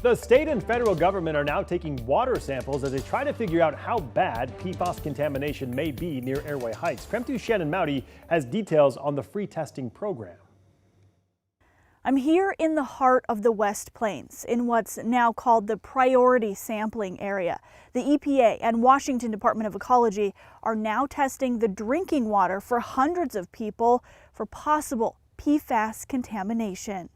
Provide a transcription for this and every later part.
The state and federal government are now taking water samples as they try to figure out how bad PFAS contamination may be near Airway Heights. KREM 2's Shannon Mowdy has details on the free testing program. I'm here in the heart of the West Plains, in what's now called the priority sampling area. The EPA and Washington Department of Ecology are now testing the drinking water for hundreds of people for possible PFAS contamination.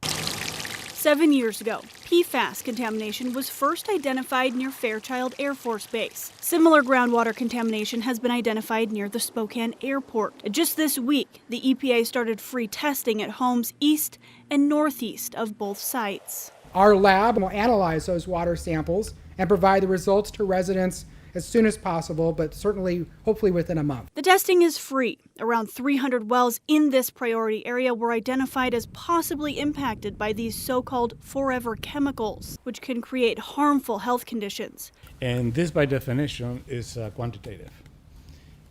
7 years ago, PFAS contamination was first identified near Fairchild Air Force Base. Similar groundwater contamination has been identified near the Spokane airport. Just this week, the EPA started free testing at homes east and northeast of both sites. Our lab will analyze those water samples and provide the results to residents as soon as possible, but certainly, hopefully within a month. The testing is free. Around 300 wells in this priority area were identified as possibly impacted by these so-called forever chemicals, which can create harmful health conditions. And this, by definition, is quantitative.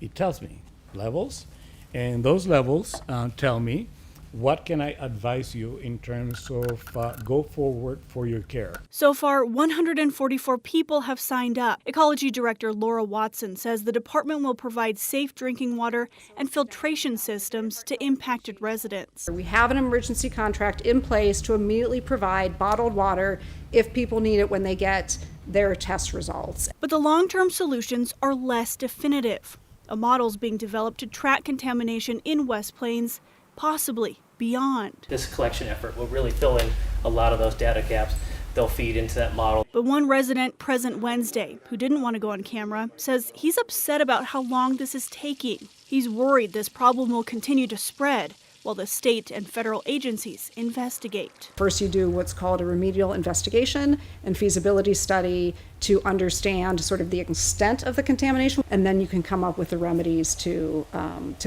It tells me levels, and those levels tell me what can I advise you in terms of go forward for your care. So far, 144 people have signed up. Ecology Director Laura Watson says the department will provide safe drinking water and filtration systems to impacted residents. We have an emergency contract in place to immediately provide bottled water if people need it when they get their test results. But the long-term solutions are less definitive. A model is being developed to track contamination in West Plains, possibly beyond. This collection effort will really fill in a lot of those data gaps. They'll feed into that model. But one resident present Wednesday, who didn't want to go on camera, says he's upset about how long this is taking. He's worried this problem will continue to spread while the state and federal agencies investigate. First, you do what's called a remedial investigation and feasibility study to understand sort of the extent of the contamination, and then you can come up with the remedies to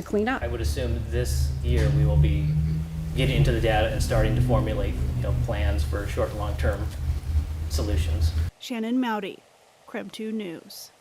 clean up. I would assume this year we will be getting into the data and starting to formulate plans for short and long-term solutions. Shannon Mowdy, KREM 2 News.